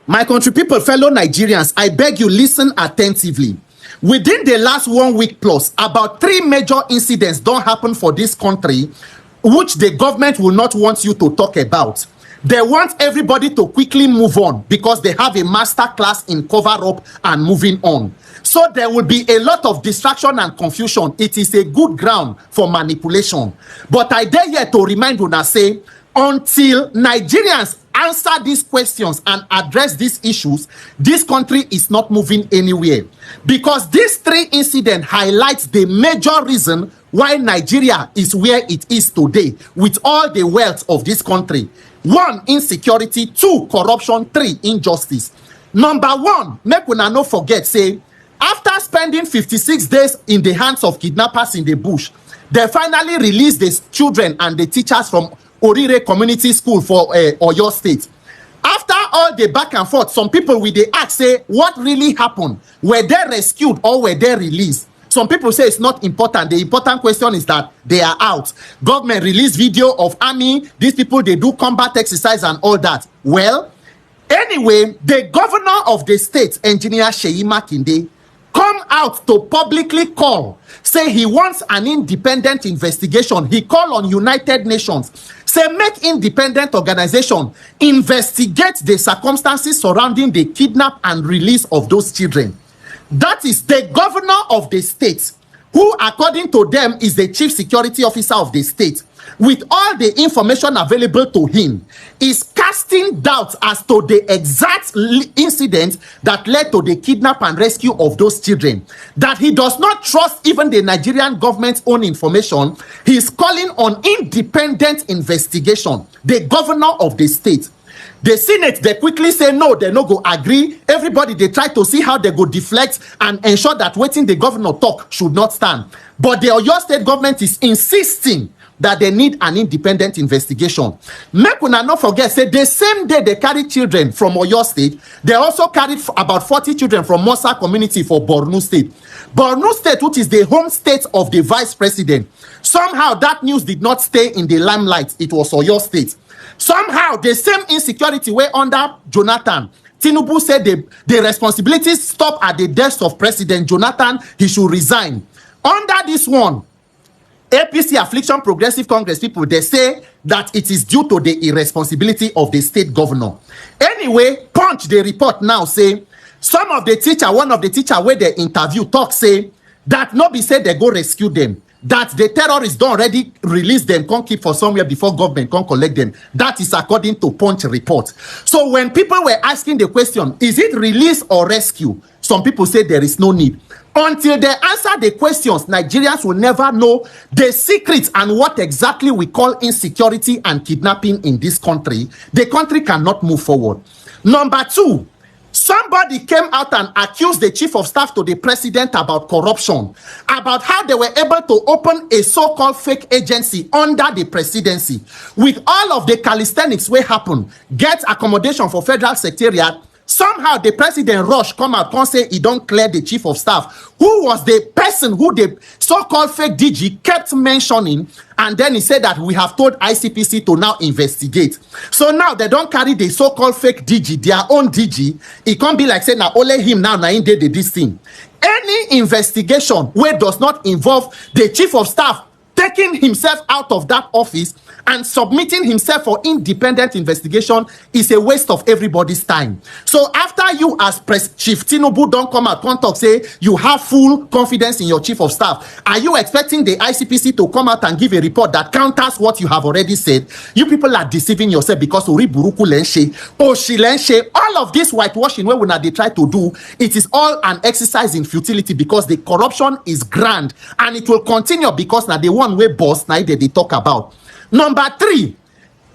My country people, fellow Nigerians, I beg you listen attentively. Within the last 1 week plus, about 3 major incidents don't happen for this country, which the government will not want you to talk about. They want everybody to quickly move on because they have a master class in cover up and moving on. So there will be a lot of distraction and confusion. It is a good ground for manipulation. But I dare here to remind you, say, until Nigerians answer these questions and address these issues, this country is not moving anywhere. Because these 3 incidents highlight the major reason why Nigeria is where it is today with all the wealth of this country. 1, insecurity. 2, corruption. 3, injustice. Number 1, make una no forget, say, after spending 56 days in the hands of kidnappers in the bush, they finally released the children and the teachers from Orire Community School for Oyo State. After all the back and forth, some people will they ask, say, what really happened? Were they rescued or were they released? Some people say it's not important. The important question is that they are out. Government released video of army. These people, they do combat exercise and all that. Well, anyway, the governor of the state, Engineer Seyi Makinde, come out to publicly call, say he wants an independent investigation. He called on United Nations, say make independent organization investigate the circumstances surrounding the kidnap and release of those children. That is the governor of the state, who according to them is the chief security officer of the state, with all the information available to him, is casting doubts as to the exact incident that led to the kidnap and rescue of those children. That he does not trust even the Nigerian government's own information. He is calling on independent investigation. The governor of the state. The Senate, they quickly say no, they no go agree. Everybody, they try to see how they go deflect and ensure that waiting the governor talk should not stand. But the Oyo State government is insisting that they need an independent investigation. Make una not forget, say the same day they carried children from Oyo State, they also carried about 40 children from Mosa community for Borno State. Borno State, which is the home state of the vice president, somehow that news did not stay in the limelight. It was Oyo State. Somehow the same insecurity were under Jonathan. Tinubu said the responsibilities stop at the desk of President Jonathan. He should resign. Under this one, APC Affliction Progressive Congress people, they say that it is due to the irresponsibility of the state governor. Anyway, Punch the report now say some of the teacher, one of the teacher where they interview talk say that no be say they go rescue them, that the terrorists don't already release them, can't keep for somewhere before government can't collect them. That is according to Punch report. So when people were asking the question, is it release or rescue? Some people say there is no need. Until they answer the questions, Nigerians will never know the secrets and what exactly we call insecurity and kidnapping in this country. The country cannot move forward. Number 2, somebody came out and accused the chief of staff to the president about corruption, about how they were able to open a so-called fake agency under the presidency. With all of the calisthenics wey happen, get accommodation for federal secretariat, somehow the president rush come out and say he don't clear the chief of staff, who was the person who the so-called fake DG kept mentioning, and then he said that we have told ICPC to now investigate. So now they don't carry the so-called fake DG, their own DG. It can't be like say now only him now he did this thing. Any investigation where does not involve the chief of staff taking himself out of that office and submitting himself for independent investigation is a waste of everybody's time. So after you as Chief Tinubu don't come out and talk, say you have full confidence in your chief of staff, are you expecting the ICPC to come out and give a report that counters what you have already said? You people are deceiving yourself because Oriburuku Lenshe, Oshi Lenshe, all of this whitewashing where they try to do, it is all an exercise in futility because the corruption is grand and it will continue because now the one way boss now they talk about. Number 3,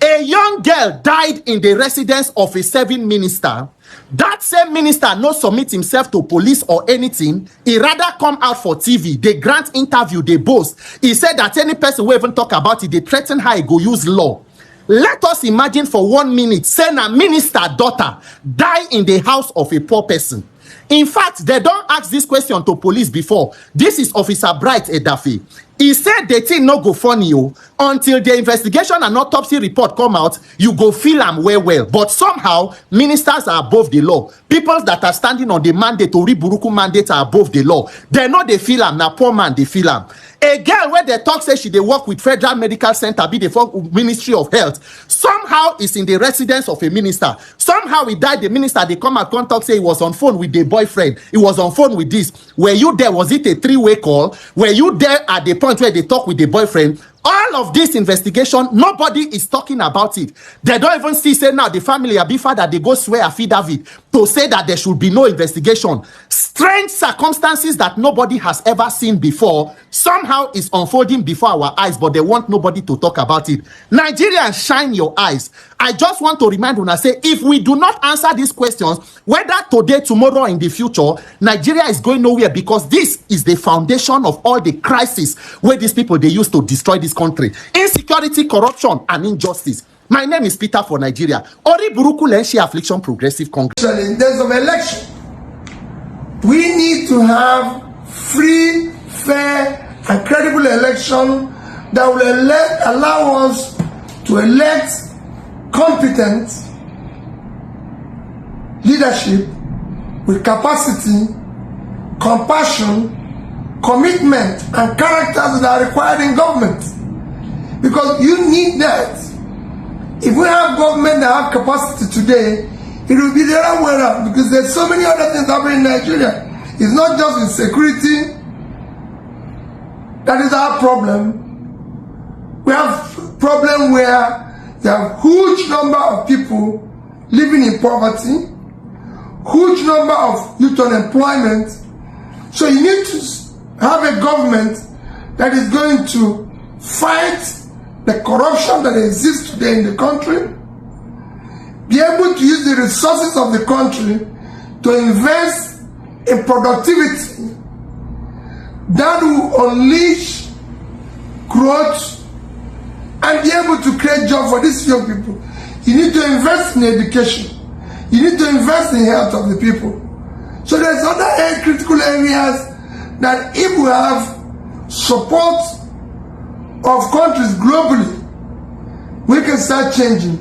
a young girl died in the residence of a serving minister. That same minister no submit himself to police or anything. He rather come out for TV. They grant interview, they boast. He said that any person who even talk about it, they threaten her, he go use law. Let us imagine for 1 minute, say a minister daughter die in the house of a poor person. In fact, they don't ask this question to police before. This is Officer Bright Edafe. He said the thing no go funny you until the investigation and autopsy report come out. You go feel am well. But somehow ministers are above the law. People that are standing on the mandate to Buruku mandate are above the law. They know they feel am. Now poor man they feel am. A girl where they talk say she they work with Federal Medical Center, be the Ministry of Health. Somehow is in the residence of a minister. Somehow he died. The minister they come and contact say he was on phone with the boyfriend. He was on phone with this. Were you there? Was it a three-way call? Were you there at the point where they talk with the boyfriend? All of this investigation, nobody is talking about it. They don't even see, say now the family Abifa that they go swear affidavit to say that there should be no investigation. Strange circumstances that nobody has ever seen before somehow is unfolding before our eyes, but they want nobody to talk about it. Nigerians, shine your eyes. I just want to remind una say, if we do not answer these questions, whether today, tomorrow, in the future, Nigeria is going nowhere, because this is the foundation of all the crises where these people they use to destroy this country. Insecurity, corruption, and injustice. My name is Peter for Nigeria. Ori Buruku Lenshi Affliction Progressive Congress. In days of election, we need to have free, fair, and credible election that will allow us to elect competent leadership with capacity, compassion, commitment, and characters that are required in government. Because you need that. If we have government that have capacity today, it will be the other way around, because there's so many other things happening in Nigeria. It's not just insecurity that is our problem. We have problem where there are huge number of people living in poverty, huge number of youth unemployment. So you need to have a government that is going to fight the corruption that exists today in the country, be able to use the resources of the country to invest in productivity that will unleash growth and be able to create jobs for these young people. You need to invest in education. You need to invest in health of the people. So there's other critical areas that if we have support of countries globally, we can start changing.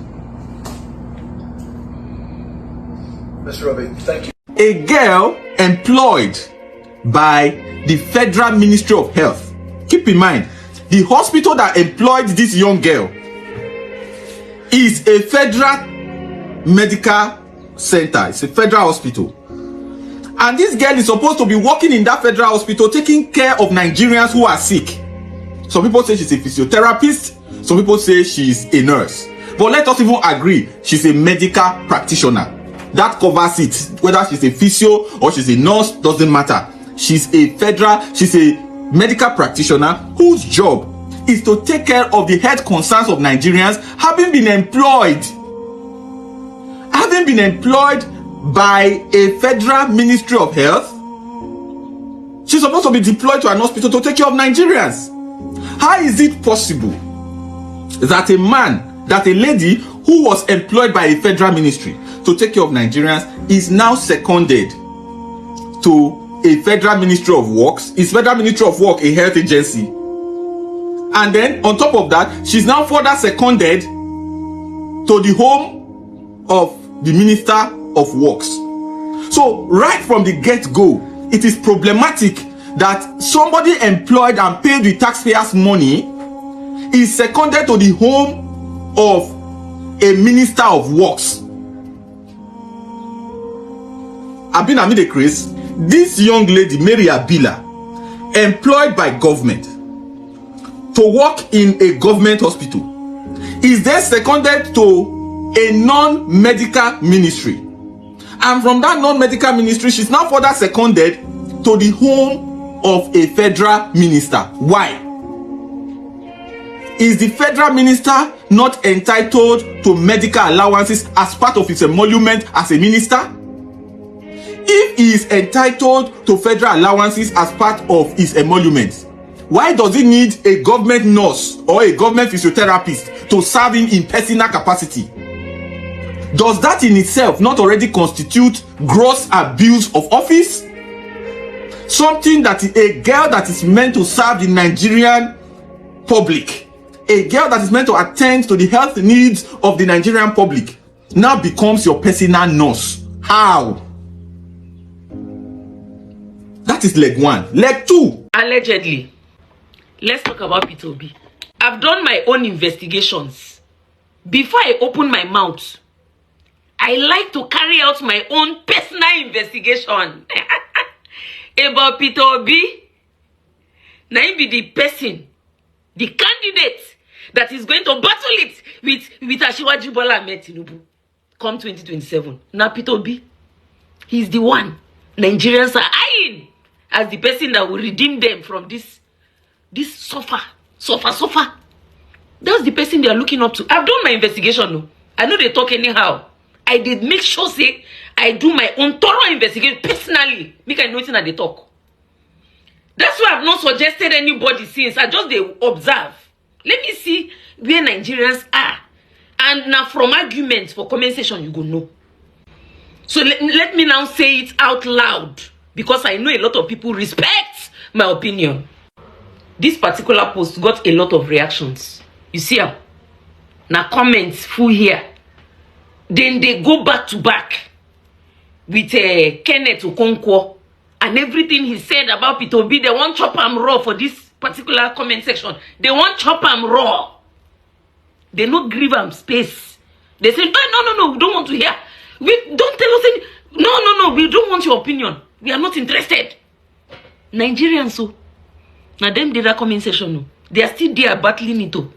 Mr. Robbie, thank you. A girl employed by the Federal Ministry of Health. Keep in mind, the hospital that employed this young girl is a federal medical center. It's a federal hospital. And this girl is supposed to be working in that federal hospital, taking care of Nigerians who are sick. Some people say she's a physiotherapist. Some people say she's a nurse. But let us even agree, she's a medical practitioner. That covers it. Whether she's a physio or she's a nurse, doesn't matter. She's a medical practitioner whose job is to take care of the health concerns of Nigerians, having been employed by a Federal Ministry of Health. She's supposed to be deployed to an hospital to take care of Nigerians. How is it possible that a lady who was employed by a federal ministry to take care of Nigerians is now seconded to a Federal Ministry of Works? Is Federal Ministry of Work a health agency? And then on top of that, she's now further seconded to the home of the Minister of Works. So right from the get-go, it is problematic that somebody employed and paid with taxpayers' money is seconded to the home of a Minister of Works. Abina the Chris, this young lady, Mary Abila, employed by government to work in a government hospital, is then seconded to a non-medical ministry. And from that non-medical ministry, she's now further seconded to the home of a federal minister. Why? Is the federal minister not entitled to medical allowances as part of his emolument as a minister? If he is entitled to federal allowances as part of his emolument, why does he need a government nurse or a government physiotherapist to serve him in personal capacity? Does that in itself not already constitute gross abuse of office? something that is a girl that is meant to serve the Nigerian public, a girl that is meant to attend to the health needs of the Nigerian public, now becomes your personal nurse. How? That is leg one. Leg two. Allegedly. Let's talk about P2B. I've done my own investigations. Before I open my mouth, I like to carry out my own personal investigation about P2B. Now he be the person, the candidate that is going to battle it with Asiwaju Bola Ahmed Tinubu come 2027. Now P2B, he's the one Nigerians are eyeing as the person that will redeem them from this suffer. That's the person they are looking up to. I've done my investigation. No, I know they talk anyhow. I did make sure say I do my own thorough investigation personally. Make I know it that they talk. That's why I've not suggested anybody since. I just they observe. Let me see where Nigerians are. And now from arguments for comment section, you go know. So let me now say it out loud, because I know a lot of people respect my opinion. This particular post got a lot of reactions. You see how? Now comments full here. Then they go back to back with Kenneth Okonkwo and everything he said about P2B. They want chop am raw for this particular comment section. They want chop am raw. They no grieve am space. They say, oh, no, we don't want to hear. We don't tell us any. No, we don't want your opinion. We are not interested. Nigerians, so now them did that comment section. No. They are still there battling it. Oh.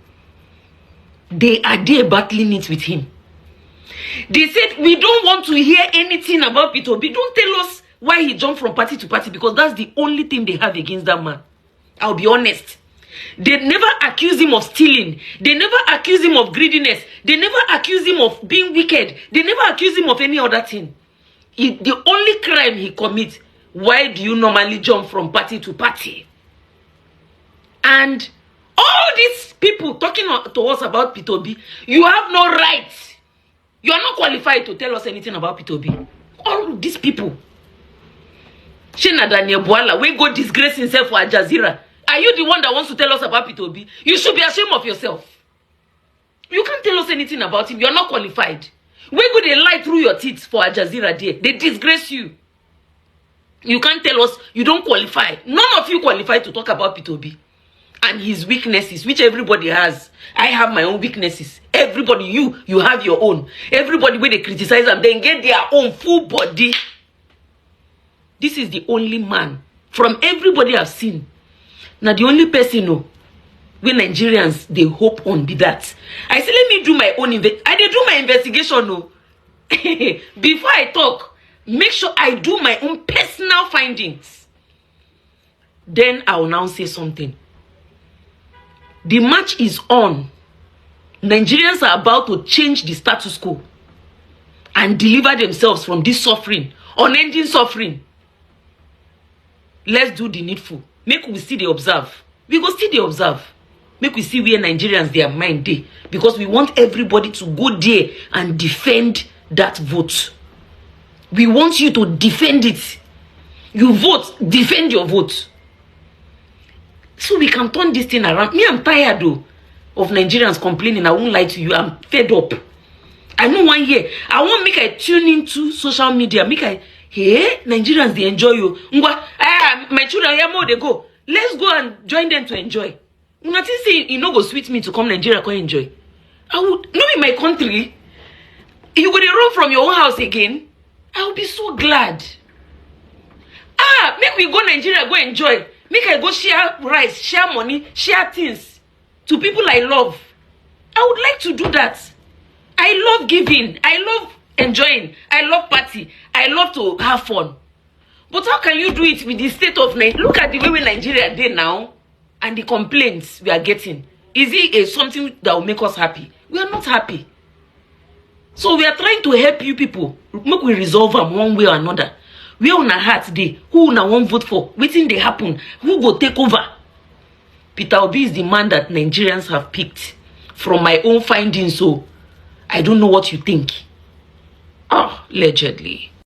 They are there battling it with him. They said, we don't want to hear anything about P2B. Don't tell us why he jumped from party to party, because that's the only thing they have against that man. I'll be honest. They never accuse him of stealing. They never accuse him of greediness. They never accuse him of being wicked. They never accuse him of any other thing. The only crime he commits, why do you normally jump from party to party? And all these people talking to us about P2B, you have no right. You are not qualified to tell us anything about P2B. All these people. Shena Daniel Boala, we go disgrace himself for Al Jazeera. Are you the one that wants to tell us about P2B? You should be ashamed of yourself. You can't tell us anything about him. You're not qualified. We go they lie through your teeth for Al Jazeera there. They disgrace you. You can't tell us you don't qualify. None of you qualify to talk about P2B and his weaknesses, which everybody has. I have my own weaknesses. Everybody, you have your own. Everybody, when they criticize them, they get their own full body. This is the only man from everybody I've seen. Now the only person when Nigerians they hope on be that. I say let me do my own I did do my investigation before I talk. Make sure I do my own personal findings. Then I will now say something. The match is on. Nigerians are about to change the status quo and deliver themselves from this suffering, unending suffering. Let's do the needful. Make we see the observe. We go see the observe. Make we see where Nigerians their mind day. Because we want everybody to go there and defend that vote. We want you to defend it. You vote, defend your vote. So we can turn this thing around. Me, I'm tired though of Nigerians complaining. I won't lie to you. I'm fed up. I know 1 year. I want make I tune into social media. Make I hey, Nigerians they enjoy you. My children here more they go. Let's go and join them to enjoy. Nothing say you know go sweet me to come Nigeria go enjoy. I would not in my country. You go to run from your own house again. I would be so glad. Make we go Nigeria go enjoy. Make I go share rice, share money, share things to people I love. I would like to do that. I love giving. I love enjoying. I love party. I love to have fun. But how can you do it with the state of Nigeria? Look at the way Nigeria did now and the complaints we are getting. Is it something that will make us happy? We are not happy. So we are trying to help you people. Make we resolve them one way or another. We are on a heart today. Who una won't vote for? Waiting they happen. Who go take over? Peter Obi is the man that Nigerians have picked from my own findings. So I don't know what you think. Allegedly.